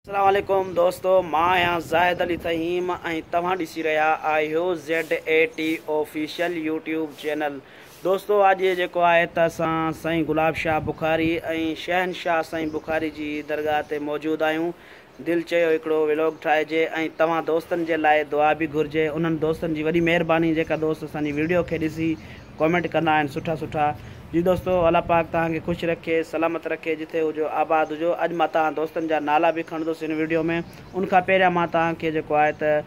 अस्सलाम वालेकुम दोस्तों, मां आहियां ज़ाहिद अली तहीम ऐं तव्हां ॾिसी रहिया आहियो ZAT ऑफिशियल यूट्यूब चैनल। दोस्तों अॼु जेको आहे त असां साईं गुलाब शाह बुखारी ऐं शहनशाह साईं बुखारी जी दरगाह ते मौजूदु आहियूं। दिलि चयो हिकिड़ो व्लॉग ठाहिजे ऐं तव्हां दोस्तनि जे लाइ दुआ बि घुरिजे। उन्हनि दोस्तनि जी वॾी महिरबानी जेका दोस्त असांजी वीडियो खे ॾिसी कॉमेंट कंदा आहिनि सुठा सुठा। जी दोस्तों, अल्लाह पाक तव्हांखे ख़ुशि रखे, सलामत रखे, जिथे हुजो आबाद हुजो। अॼु मां तव्हां दोस्तनि जा नाला बि खणंदुसि हिन वीडियो में। उनखां पहिरियां मां तव्हांखे जेको आहे त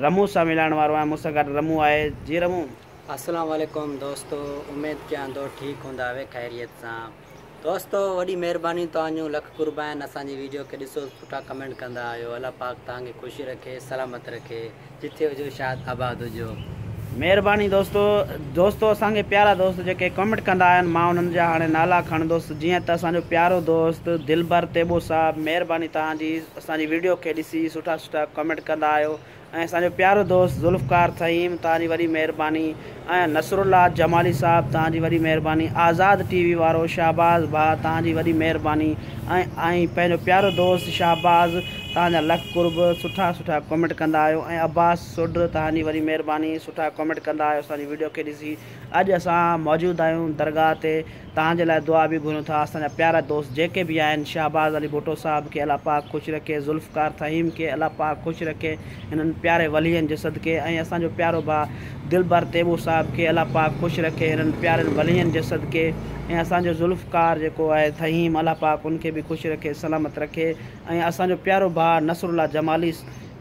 रमू सां मिलाइण वारो आहियां। मूंसां गॾु रमू आहे। जी रमू, अस्सलाम वालेकुम दोस्तों, उम्मीद कयां थो ठीकु हूंदा वे ख़ैरियत सां। दोस्तों वॾी महिरबानी तव्हांजो लख कुर्बान, असांजी वीडियो खे ॾिसो, सुठा कमेंट कंदा आहियो। अल्लाह पाक तव्हांखे ख़ुशि रखे, सलामत रखे, जिथे हुजो शायदि आबाद हुजो। महिरबानी दोस्तों असांखे प्यारा दोस्त जेके कमेंट कंदा आहिनि, मां उन्हनि जा हाणे नाला खणंदुसि। जीअं त असांजो प्यारो दोस्त दिलबर तेबो साहब, महिरबानी तव्हांजी असांजी वीडियो खे ॾिसी सुठा सुठा कमेंट कंदा आहियो। ऐं असांजो प्यारो दोस्त ज़ुल्फ़कार थईम, तव्हांजी वॾी महिरबानी। ऐं नसरुल्ला जमाली साहब, तव्हांजी वॾी महिरबानी। आज़ाद TV वारो शाहबाज़ भाउ, तव्हांजी वॾी महिरबानी। ऐं पंहिंजो प्यारो दोस्त शाहबाज़, तव्हांजा लख कुर्ब, सुठा सुठा कमेंट कंदा आहियो। ऐं अब्बास सुड, तव्हांजी वॾी महिरबानी, सुठा कमेंट कंदा आहियो असांजी वीडियो खे ॾिसी। अॼु असां मौजूदु आहियूं दरगाह ते, तव्हांजे लाइ दुआ बि घुरूं था। असांजा प्यारा दोस्त जेके बि आहिनि, शाहबाज़ अली भुट्टो साहब खे अल्लाह पाक ख़ुशि रखे, ज़ुल्फ़कार थहीम खे अल्लाह पाक ख़ुशि रखे हिननि प्यारे वलीअनि जे सदके। ऐं असांजो प्यारो भाउ दिलबर तेबो साहब खे अल्लाह पाक ख़ुशि रखे हिननि प्यारनि वलीअनि जे सदके। ऐं असांजो ज़ुल्फ़कार जेको आहे थहीम, अल्लाह पाक उनखे बि ख़ुशि रखे, सलामत रखे। ऐं असांजो प्यारो भाउ नसरुल्ला जमाली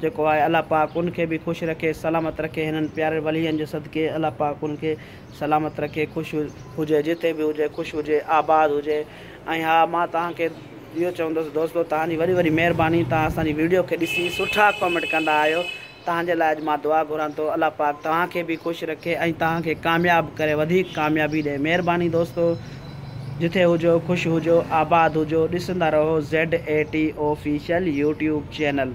जेको आहे, अल्लाह पाक उनखे बि ख़ुशि रखे, सलामत रखे हिननि प्यारे वलीअनि जे सदके। अल्लाह पाक उनखे सलामत रखे, ख़ुशि हुजे, जिथे बि हुजे ख़ुशि हुजे, आबाद हुजे। ऐं हा, मां तव्हांखे इहो चवंदुसि दोस्तों, तव्हांजी वॾी वॾी महिरबानी, तव्हां असांजी वीडियो खे ॾिसी सुठा कमेंट कंदा आहियो। तव्हांजे लाइ अॼु मां दुआ घुरां थो, अल्लाह पाक तव्हांखे बि ख़ुशि रखे ऐं तव्हांखे कामयाबु करे, वधीक कामयाबी ॾिए। महिरबानी दोस्तों, जिथे हुजो ख़ुशि हुजो, आबाद हुजो। ॾिसंदा रहो ZAT ऑफिशियल यूट्यूब चैनल।